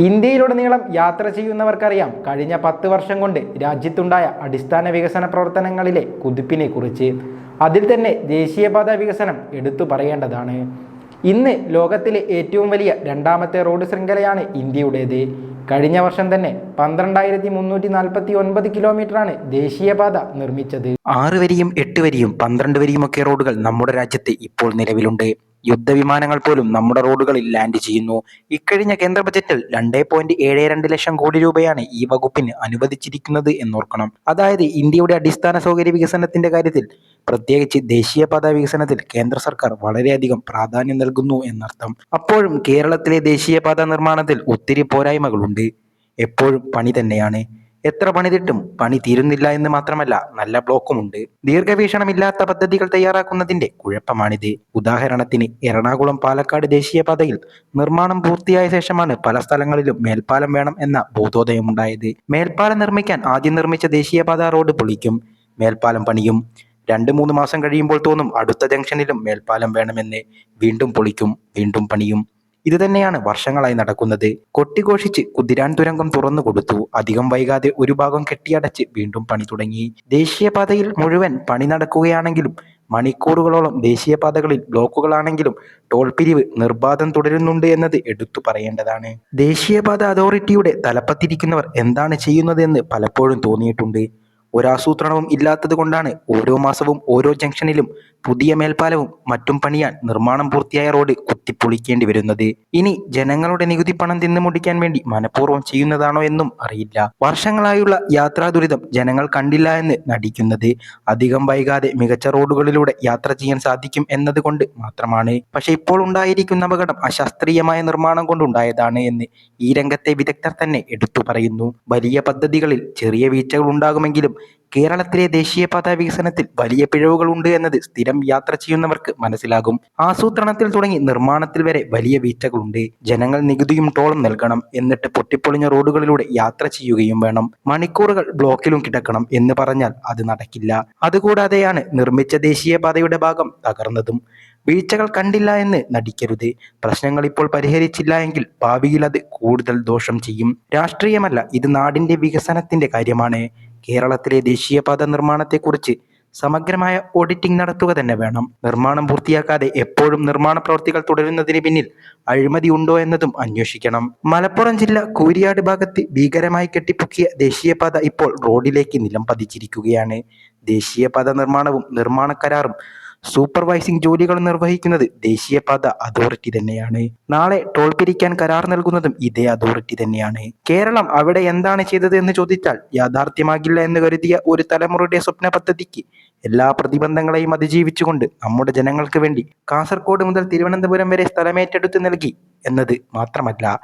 ഇന്ത്യയിലുടനീളം യാത്ര ചെയ്യുന്നവർക്കറിയാം കഴിഞ്ഞ 10 വർഷം കൊണ്ട് രാജ്യത്തുണ്ടായ അടിസ്ഥാന വികസന പ്രവർത്തനങ്ങളിലെ കുതിപ്പിനെ കുറിച്ച്. അതിൽ തന്നെ ദേശീയപാത വികസനം എടുത്തു പറയേണ്ടതാണ്. ഇന്ന് ലോകത്തിലെ ഏറ്റവും വലിയ രണ്ടാമത്തെ റോഡ് ശൃംഖലയാണ് ഇന്ത്യയുടേത്. കഴിഞ്ഞ വർഷം തന്നെ 12,349 കിലോമീറ്ററാണ് ദേശീയപാത നിർമ്മിച്ചത്. 6 വരിയും 8 വരിയും 12 വരിയുമൊക്കെ റോഡുകൾ നമ്മുടെ രാജ്യത്ത് ഇപ്പോൾ നിലവിലുണ്ട്. യുദ്ധവിമാനങ്ങൾ പോലും നമ്മുടെ റോഡുകളിൽ ലാൻഡ് ചെയ്യുന്നു. ഇക്കഴിഞ്ഞ കേന്ദ്ര ബജറ്റിൽ 2.72 ലക്ഷം കോടി രൂപയാണ് ഈ വകുപ്പിന് അനുവദിച്ചിരിക്കുന്നത് എന്നോർക്കണം. അതായത് ഇന്ത്യയുടെ അടിസ്ഥാന സൗകര്യ വികസനത്തിന്റെ കാര്യത്തിൽ, പ്രത്യേകിച്ച് ദേശീയപാത വികസനത്തിൽ കേന്ദ്ര സർക്കാർ വളരെയധികം പ്രാധാന്യം നൽകുന്നു എന്നർത്ഥം. അപ്പോഴും കേരളത്തിലെ ദേശീയപാത നിർമ്മാണത്തിൽ ഒത്തിരി പോരായ്മകളുണ്ട്. എപ്പോഴും പണി തന്നെയാണ്. എത്ര പണിതിട്ടും പണി തീരുന്നില്ല എന്ന് മാത്രമല്ല, നല്ല ബ്ലോക്കുമുണ്ട്. ദീർഘവീക്ഷണമില്ലാത്ത പദ്ധതികൾ തയ്യാറാക്കുന്നതിന്റെ കുഴപ്പമാണിത്. ഉദാഹരണത്തിന് എറണാകുളം പാലക്കാട് ദേശീയപാതയിൽ നിർമ്മാണം പൂർത്തിയായ ശേഷമാണ് പല സ്ഥലങ്ങളിലും മേൽപ്പാലം വേണം എന്ന ബോധോദയമുണ്ടായത്. മേൽപ്പാലം നിർമ്മിക്കാൻ ആദ്യം നിർമ്മിച്ച ദേശീയപാത റോഡ് പൊളിക്കും, മേൽപ്പാലം പണിയും. 2-3 മാസം കഴിയുമ്പോൾ തോന്നും അടുത്ത ജംഗ്ഷനിലും മേൽപ്പാലം വേണമെന്ന്. വീണ്ടും പൊളിക്കും, വീണ്ടും പണിയും. ഇത് തന്നെയാണ് വർഷങ്ങളായി നടക്കുന്നത്. കൊട്ടിഘോഷിച്ച് കുതിരാൻ തുരങ്കം തുറന്നു കൊടുത്തു. അധികം വൈകാതെ ഒരു ഭാഗം കെട്ടിയടച്ച് വീണ്ടും പണി തുടങ്ങി. ദേശീയപാതയിൽ മുഴുവൻ പണി നടക്കുകയാണെങ്കിലും മണിക്കൂറുകളോളം ദേശീയപാതകളിൽ ബ്ലോക്കുകളാണെങ്കിലും ടോൾ പിരിവ് നിർബാധം തുടരുന്നുണ്ട് എന്നത് എടുത്തു പറയേണ്ടതാണ്. ദേശീയപാത അതോറിറ്റിയുടെ തലപ്പത്തിരിക്കുന്നവർ എന്താണ് ചെയ്യുന്നതെന്ന് പലപ്പോഴും തോന്നിയിട്ടുണ്ട്. ഒരാസൂത്രണവും ഇല്ലാത്തത് കൊണ്ടാണ് ഓരോ മാസവും ഓരോ ജംഗ്ഷനിലും പുതിയ മേൽപ്പാലവും മറ്റും പണിയാൻ നിർമ്മാണം പൂർത്തിയായ റോഡ് കുത്തിപ്പൊളിക്കേണ്ടി വരുന്നത്. ഇനി ജനങ്ങളുടെ നികുതി പണം തിന്നു മുടിക്കാൻ വേണ്ടി മനഃപൂർവ്വം ചെയ്യുന്നതാണോ എന്നും അറിയില്ല. വർഷങ്ങളായുള്ള യാത്രാ ദുരിതം ജനങ്ങൾ കണ്ടില്ല എന്ന് നടിക്കുന്നത് അധികം വൈകാതെ മികച്ച റോഡുകളിലൂടെ യാത്ര ചെയ്യാൻ സാധിക്കും എന്നതുകൊണ്ട് മാത്രമാണ്. പക്ഷെ ഇപ്പോൾ ഉണ്ടായിരിക്കുന്ന അപകടം അശാസ്ത്രീയമായ നിർമ്മാണം കൊണ്ടുണ്ടായതാണ് എന്ന് ഈ രംഗത്തെ വിദഗ്ധർ തന്നെ എടുത്തു പറയുന്നു. വലിയ പദ്ധതികളിൽ ചെറിയ വീഴ്ചകൾ ഉണ്ടാകുമെങ്കിലും കേരളത്തിലെ ദേശീയപാത വികസനത്തിൽ വലിയ പിഴവുകളുണ്ട് എന്നത് സ്ഥിരം യാത്ര ചെയ്യുന്നവർക്ക് മനസ്സിലാകും. ആസൂത്രണത്തിൽ തുടങ്ങി നിർമ്മാണത്തിൽ വരെ വലിയ വീഴ്ചകളുണ്ട്. ജനങ്ങൾ നികുതിയും ടോളും നൽകണം, എന്നിട്ട് പൊട്ടിപ്പൊളിഞ്ഞ റോഡുകളിലൂടെ യാത്ര ചെയ്യുകയും വേണം. മണിക്കൂറുകൾ ബ്ലോക്കിലും കിടക്കണം എന്ന് പറഞ്ഞാൽ അത് നടക്കില്ല. അതുകൂടാതെയാണ് നിർമ്മിച്ച ദേശീയപാതയുടെ ഭാഗം തകർന്നതും. വീഴ്ചകൾ കണ്ടില്ല എന്ന് നടിക്കരുത്. പ്രശ്നങ്ങൾ ഇപ്പോൾ പരിഹരിച്ചില്ല എങ്കിൽ ഭാവിയിൽ അത് കൂടുതൽ ദോഷം ചെയ്യും. രാഷ്ട്രീയമല്ല, ഇത് നാടിന്റെ വികസനത്തിന്റെ കാര്യമാണ്. കേരളത്തിലെ ദേശീയപാത നിർമ്മാണത്തെക്കുറിച്ച് സമഗ്രമായ ഓഡിറ്റിംഗ് നടത്തുക തന്നെ വേണം. നിർമ്മാണം പൂർത്തിയാക്കാതെ എപ്പോഴും നിർമ്മാണ പ്രവൃത്തികൾ തുടരുന്നതിന് പിന്നിൽ അഴിമതി ഉണ്ടോ എന്നതും അന്വേഷിക്കണം. മലപ്പുറം ജില്ല കൂരിയാട് ഭാഗത്ത് ഭീകരമായി കെട്ടിപ്പൊക്കിയ ദേശീയപാത ഇപ്പോൾ റോഡിലേക്ക് നിലം പതിച്ചിരിക്കുകയാണ്. ദേശീയപാത നിർമ്മാണവും നിർമ്മാണ കരാറും സൂപ്പർവൈസിംഗ് ജോലികൾ നിർവഹിക്കുന്നത് ദേശീയപാത അതോറിറ്റി തന്നെയാണ്. നാളെ ടോൾ പിരിക്കാൻ കരാർ നൽകുന്നതും ഇതേ അതോറിറ്റി തന്നെയാണ്. കേരളം അവിടെ എന്താണ് ചെയ്തത് എന്ന് ചോദിച്ചാൽ, യാഥാർത്ഥ്യമാകില്ല എന്ന് കരുതിയ ഒരു തലമുറയുടെ സ്വപ്ന പദ്ധതിക്ക് എല്ലാ പ്രതിബന്ധങ്ങളെയും അതിജീവിച്ചുകൊണ്ട് നമ്മുടെ ജനങ്ങൾക്ക് വേണ്ടി കാസർഗോഡ് മുതൽ തിരുവനന്തപുരം വരെ സ്ഥലമേറ്റെടുത്ത് നൽകി എന്നത് മാത്രമല്ല,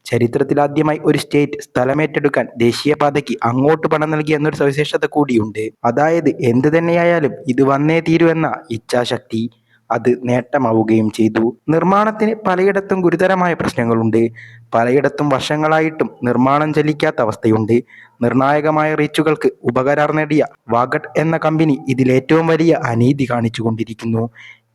ചരിത്രത്തിലാദ്യമായി ഒരു സ്റ്റേറ്റ് സ്ഥലമേറ്റെടുക്കാൻ ദേശീയപാതയ്ക്ക് അങ്ങോട്ട് പണം നൽകി എന്നൊരു സവിശേഷത കൂടിയുണ്ട്. അതായത് എന്ത് തന്നെയായാലും ഇത് വന്നേ തീരൂ എന്ന ഇച്ഛാശക്തി, അത് നേട്ടമാവുകയും ചെയ്തു. നിർമ്മാണത്തിന് പലയിടത്തും ഗുരുതരമായ പ്രശ്നങ്ങളുണ്ട്. പലയിടത്തും വർഷങ്ങളായിട്ടും നിർമ്മാണം ചലിക്കാത്ത അവസ്ഥയുണ്ട്. നിർണായകമായ റീച്ചുകൾക്ക് ഉപകരാർ നേടിയ വാഗഡ് എന്ന കമ്പനി ഇതിൽ ഏറ്റവും വലിയ അനീതി കാണിച്ചുകൊണ്ടിരിക്കുന്നു.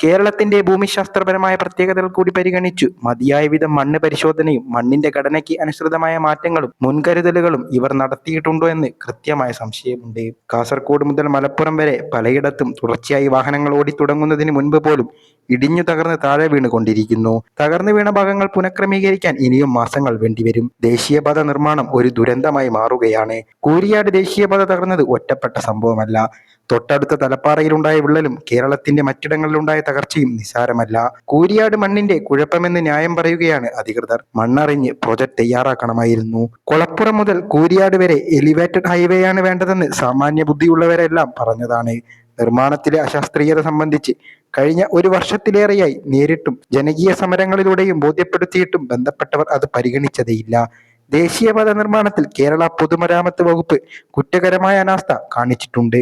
കേരളത്തിന്റെ ഭൂമിശാസ്ത്രപരമായ പ്രത്യേകതകൾ കൂടി പരിഗണിച്ചു മതിയായ വിധം മണ്ണ് പരിശോധനയും മണ്ണിന്റെ ഘടനയ്ക്ക് അനുസൃതമായ മാറ്റങ്ങളും മുൻകരുതലുകളും ഇവർ നടത്തിയിട്ടുണ്ടോ എന്ന് കൃത്യമായ സംശയമുണ്ട്. കാസർഗോഡ് മുതൽ മലപ്പുറം വരെ പലയിടത്തും തുടർച്ചയായി വാഹനങ്ങൾ ഓടിത്തുടങ്ങുന്നതിന് മുൻപ് പോലും ഇടിഞ്ഞു തകർന്ന് താഴെ വീണുകൊണ്ടിരിക്കുന്നു. തകർന്നു വീണ ഭാഗങ്ങൾ പുനഃക്രമീകരിക്കാൻ ഇനിയും മാസങ്ങൾ വേണ്ടിവരും. ദേശീയപാത നിർമ്മാണം ഒരു ദുരന്തമായി മാറുകയാണ്. കൂരിയാട് ദേശീയപാത തകർന്നത് ഒറ്റപ്പെട്ട സംഭവമല്ല. തൊട്ടടുത്ത തലപ്പാറയിലുണ്ടായ വിള്ളലും കേരളത്തിന്റെ മറ്റിടങ്ങളിലുണ്ടായ തകർച്ചയും നിസാരമല്ല. കൂരിയാട് മണ്ണിന്റെ കുഴപ്പമെന്ന് ന്യായം പറയുകയാണ് അധികൃതർ. മണ്ണറിഞ്ഞ് പ്രൊജക്ട് തയ്യാറാക്കണമായിരുന്നു. കൊളപ്പുറം മുതൽ കൂരിയാട് വരെ എലിവേറ്റഡ് ഹൈവേയാണ് വേണ്ടതെന്ന് സാമാന്യ ബുദ്ധിയുള്ളവരെല്ലാം പറഞ്ഞതാണ്. നിർമ്മാണത്തിലെ അശാസ്ത്രീയത സംബന്ധിച്ച് കഴിഞ്ഞ 1 വർഷത്തിലേറെയായി നേരിട്ടും ജനകീയ സമരങ്ങളിലൂടെയും ബോധ്യപ്പെടുത്തിയിട്ടും ബന്ധപ്പെട്ടവർ അത് പരിഗണിച്ചതേയില്ല. ദേശീയപാത നിർമ്മാണത്തിൽ കേരള പൊതുമരാമത്ത് വകുപ്പ് കുറ്റകരമായ അനാസ്ഥ കാണിച്ചിട്ടുണ്ട്.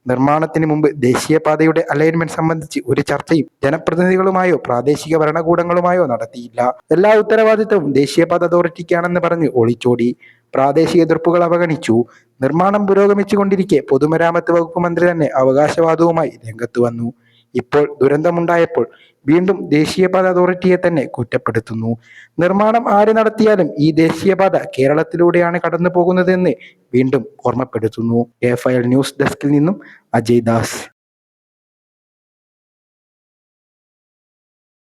നിർമ്മാണത്തിന് മുമ്പ് ദേശീയപാതയുടെ അലൈൻമെന്റ് സംബന്ധിച്ച് ഒരു ചർച്ചയും ജനപ്രതിനിധികളുമായോ പ്രാദേശിക ഭരണകൂടങ്ങളുമായോ നടത്തിയില്ല. എല്ലാ ഉത്തരവാദിത്തവും ദേശീയപാത അതോറിറ്റിക്കാണെന്ന് പറഞ്ഞ് ഒളിച്ചോടി. പ്രാദേശിക എതിർപ്പുകൾ അവഗണിച്ചു. നിർമ്മാണം പുരോഗമിച്ചുകൊണ്ടിരിക്കെ പൊതുമരാമത്ത് വകുപ്പ് മന്ത്രി തന്നെ അവകാശവാദവുമായി രംഗത്ത് വന്നു. ഇപ്പോൾ ദുരന്തമുണ്ടായപ്പോൾ വീണ്ടും ദേശീയപാത അതോറിറ്റിയെ തന്നെ കുറ്റപ്പെടുത്തുന്നു. നിർമ്മാണം ആര് നടത്തിയാലും ഈ ദേശീയപാത കേരളത്തിലൂടെയാണ് കടന്നു പോകുന്നതെന്ന് വീണ്ടും ഓർമ്മപ്പെടുത്തുന്നു. എ ഫയൽ ന്യൂസ് ഡെസ്കിൽ നിന്നും അജയ് ദാസ്.